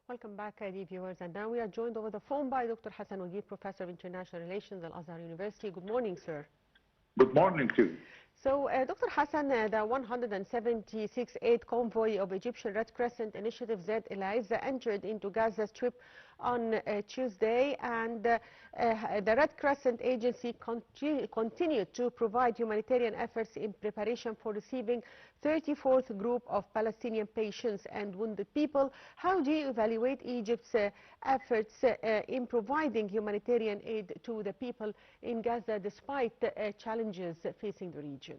Welcome back, dear viewers. And now we are joined over the phone by Dr. Hassan Wagieh, Professor of International Relations at Al-Azhar University. Good morning, sir. Good morning to you. So, Dr. Hassan, the 176th Aid Convoy of Egyptian Red Crescent Initiative Z Eliza entered into Gaza Strip on Tuesday, and the Red Crescent Agency continued to provide humanitarian efforts in preparation for receiving 34th group of Palestinian patients and wounded people. How do you evaluate Egypt's efforts in providing humanitarian aid to the people in Gaza despite challenges facing the region?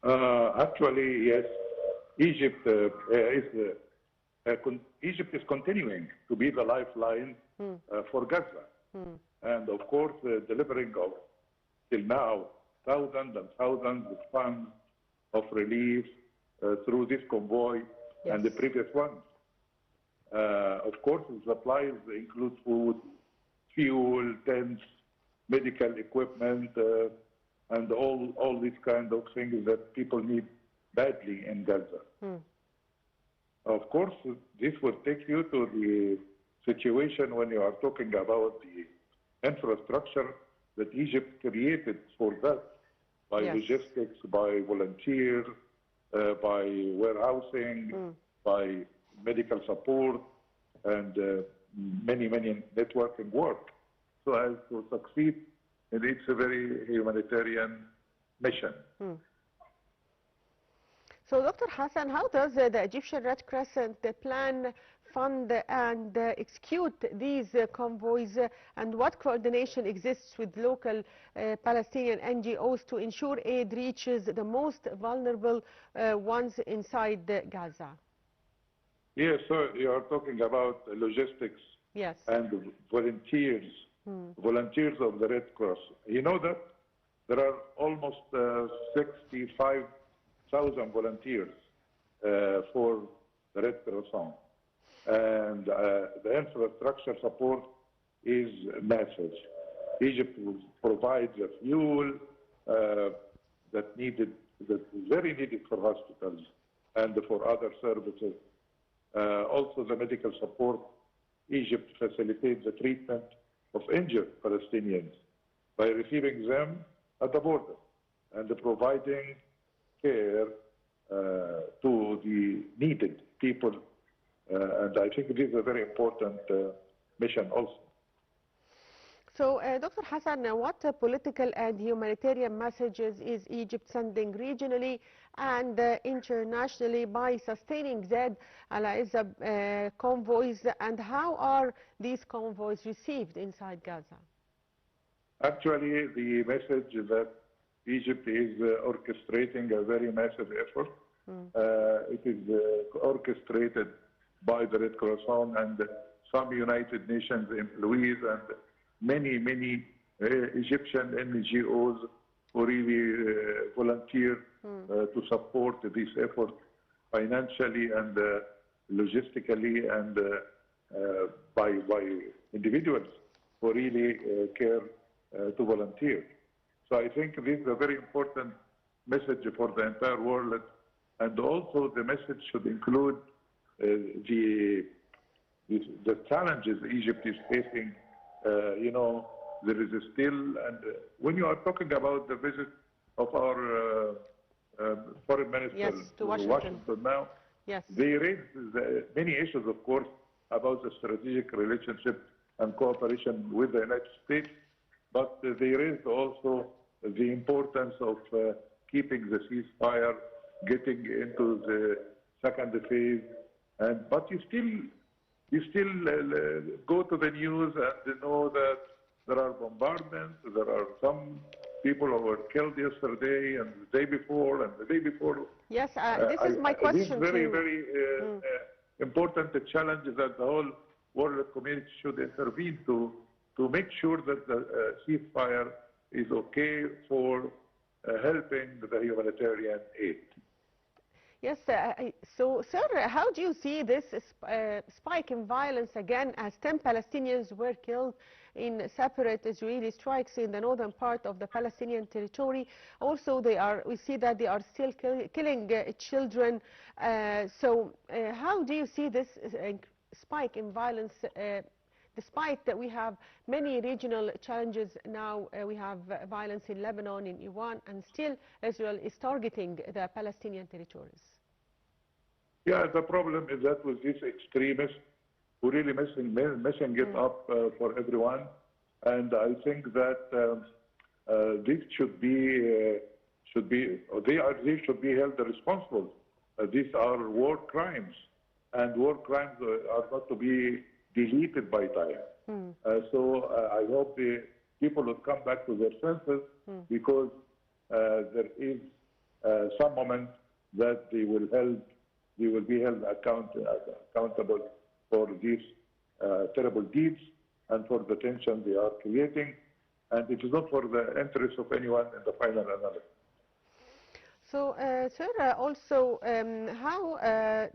Actually, yes, Egypt is continuing to be the lifeline for Gaza. And of course, delivering of, till now, thousands and thousands of tons of relief through this convoy and the previous ones. Of course, the supplies include food, fuel, tents, medical equipment, and all these kind of things that people need badly in Gaza. Of course, this will take you to the situation when you are talking about the infrastructure that Egypt created for that, by logistics, by volunteers, by warehousing, by medical support, and many networking work, so as to succeed. And it's a very humanitarian mission. So, Dr. Hassan, how does the Egyptian Red Crescent plan, fund, and execute these convoys, and what coordination exists with local Palestinian NGOs to ensure aid reaches the most vulnerable ones inside Gaza? Yes, sir, you are talking about logistics and volunteers. Volunteers of the Red Cross. You know that there are almost 65,000 volunteers for the Red Cross, and the infrastructure support is massive. Egypt provides the fuel that is very needed for hospitals and for other services. Also, the medical support. Egypt facilitates the treatment of injured Palestinians by receiving them at the border and providing care to the needed people. And I think this is a very important mission also. So, Dr. Hassan, what political and humanitarian messages is Egypt sending regionally and internationally by sustaining Z Eliza convoys, and how are these convoys received inside Gaza? Actually, the message is that Egypt is orchestrating a very massive effort. It is orchestrated by the Red Cross and some United Nations employees and many Egyptian NGOs who really volunteer to support this effort financially and logistically, and by individuals who really care to volunteer. So I think this is a very important message for the entire world, and also the message should include the challenges Egypt is facing. You know, there is still, and when you are talking about the visit of our foreign minister to Washington now, they raised many issues, of course, about the strategic relationship and cooperation with the United States, but they raised also the importance of keeping the ceasefire, getting into the second phase, but you still go to the news and know that there are bombardments, there are some people who were killed yesterday and the day before and the day before. Yes, this is my question. This is very important challenge that the whole world community should intervene to make sure that the ceasefire is okay for helping the humanitarian aid. Yes, so, sir, how do you see this spike in violence again, as 10 Palestinians were killed in separate Israeli strikes in the northern part of the Palestinian territory? Also, we see that they are still killing children. So how do you see this spike in violence, despite that we have many regional challenges now. We have violence in Lebanon, in Iran, and still Israel is targeting the Palestinian territories. Yeah, the problem is that with these extremists who really messing it up for everyone, and I think that this should be they should be held responsible. These are war crimes, and war crimes are not to be deleted by time. So I hope the people will come back to their senses, because there is some moment that they will be held accountable for these terrible deeds and for the tension they are creating. And it is not for the interest of anyone in the final analysis. So, sir, also, how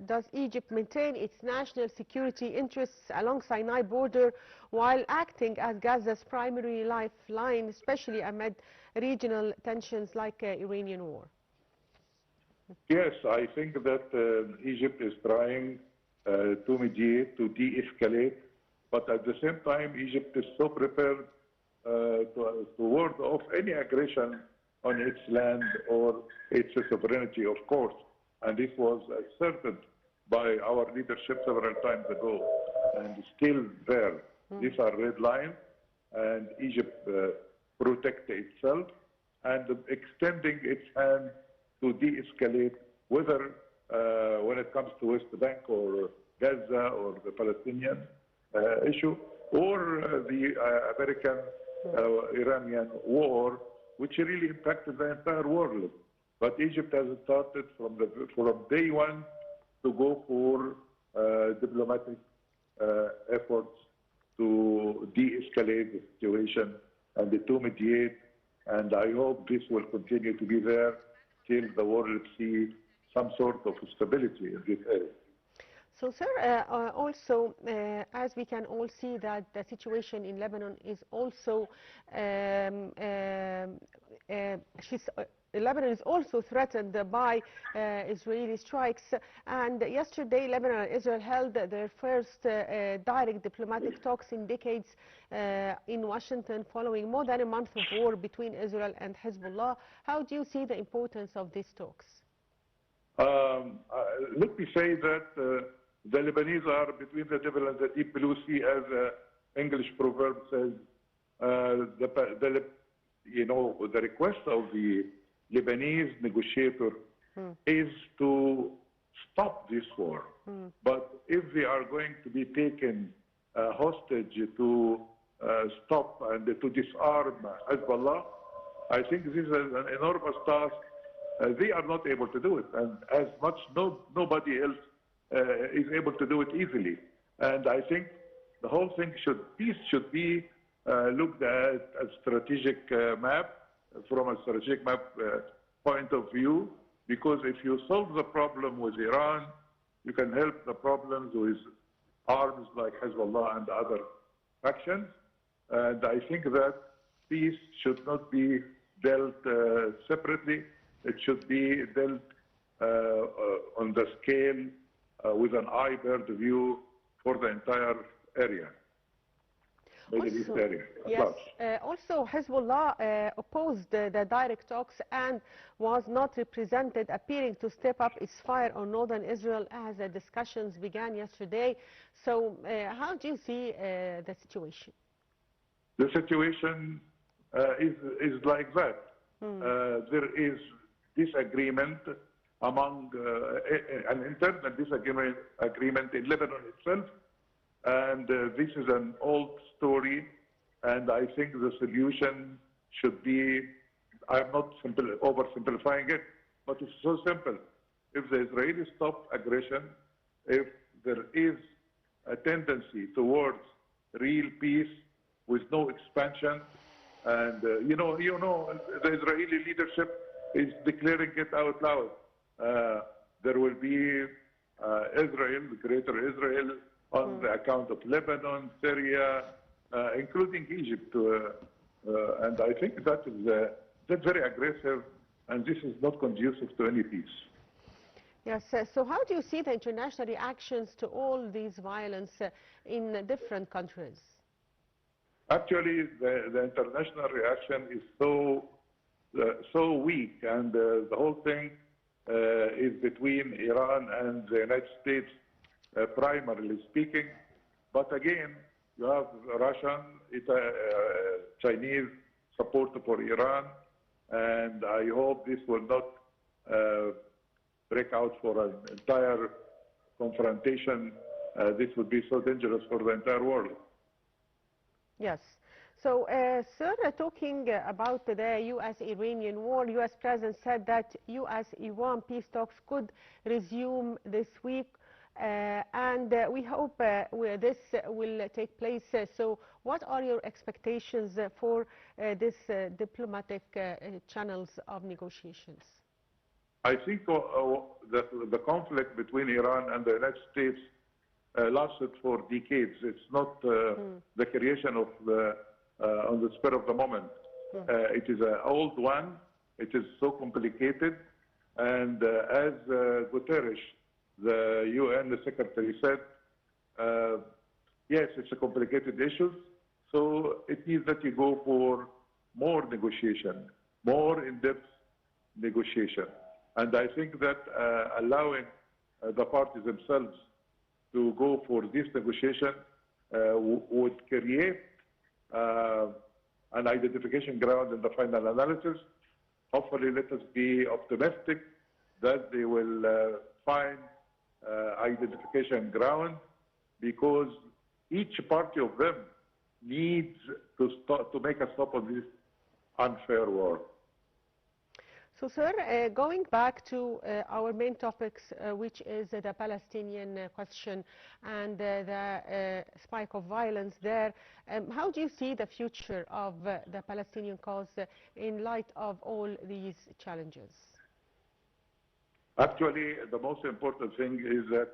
does Egypt maintain its national security interests along Sinai border while acting as Gaza's primary lifeline, especially amid regional tensions like Iranian war? Yes, I think that Egypt is trying to mediate, to de-escalate, but at the same time, Egypt is so prepared to ward off any aggression on its land or its sovereignty, of course. And this was asserted by our leadership several times ago, and still there. These are red lines, and Egypt protects itself and extending its hand to de-escalate, whether when it comes to West Bank or Gaza or the Palestinian issue, or the American-Iranian war, which really impacted the entire world. But Egypt has started from day one to go for diplomatic efforts to de-escalate the situation and to mediate. And I hope this will continue to be there till the world sees some sort of stability in this area. So, sir, also, as we can all see that the situation in Lebanon is also, Lebanon is also threatened by Israeli strikes. And yesterday, Lebanon and Israel held their first direct diplomatic talks in decades in Washington, following more than a month of war between Israel and Hezbollah. How do you see the importance of these talks? Let me say that the Lebanese are between the devil and the deep blue sea, as English proverb says. The request of the Lebanese negotiator is to stop this war. But if they are going to be taken hostage to stop and to disarm Hezbollah, I think this is an enormous task. They are not able to do it, and as much nobody else is able to do it easily. And I think the whole thing peace should be looked at a strategic map, from a strategic map point of view, because if you solve the problem with Iran, you can help the problems with arms like Hezbollah and other factions. And I think that peace should not be dealt separately. It should be dealt on the scale with an eye-bird view for the entire area. Also, yes, also Hezbollah opposed the direct talks and was not represented, appearing to step up its fire on northern Israel as the discussions began yesterday. So how do you see the situation? The situation is like that. There is disagreement among an internal disagreement in Lebanon itself, and this is an old story, and I think the solution should be, I'm not oversimplifying it, but it's so simple. If the Israelis stop aggression, if there is a tendency towards real peace with no expansion, and the Israeli leadership is declaring it out loud. There will be Israel, greater Israel, on the account of Lebanon, Syria, including Egypt. And I think that's very aggressive, and this is not conducive to any peace. Yes, so how do you see the international reactions to all these violence in different countries? Actually, the international reaction is so weak, and the whole thing is between Iran and the United States, primarily speaking. But again, you have Russian, Chinese support for Iran, and I hope this will not break out for an entire confrontation. This would be so dangerous for the entire world. Yes. So, sir, talking about the U.S.-Iranian war, U.S. President said that U.S.-Iran peace talks could resume this week, and we hope this will take place. So, what are your expectations for this diplomatic channels of negotiations? I think the conflict between Iran and the United States lasted for decades. It's not the creation of on the spur of the moment. It is an old one. It is so complicated. And as Guterres, the UN Secretary, said, yes, it's a complicated issue. So it means that you go for more negotiation, more in-depth negotiation. And I think that allowing the parties themselves to go for this negotiation would create an identification ground in the final analysis. Hopefully, let us be optimistic that they will find identification ground, because each party of them needs to make a stop on this unfair war. So, sir, going back to our main topics, which is the Palestinian question and the spike of violence there, how do you see the future of the Palestinian cause in light of all these challenges? Actually, the most important thing is that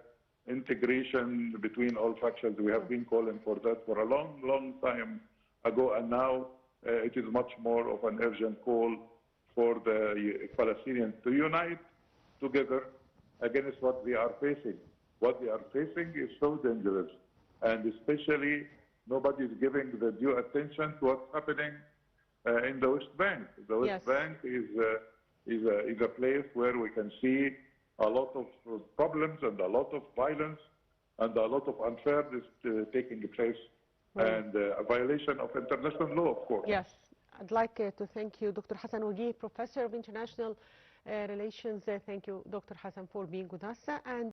integration between all factions. We have been calling for that for a long, long time ago, and now it is much more of an urgent call for the Palestinians to unite together against what they are facing. What they are facing is so dangerous, and especially nobody is giving the due attention to what's happening in the West Bank. The West Bank is a place where we can see a lot of problems and a lot of violence and a lot of unfairness taking place, and a violation of international law, of course. Yes. I'd like to thank you, Dr. Hassan Wagieh, Professor of International Relations. Thank you, Dr. Hassan, for being with us. And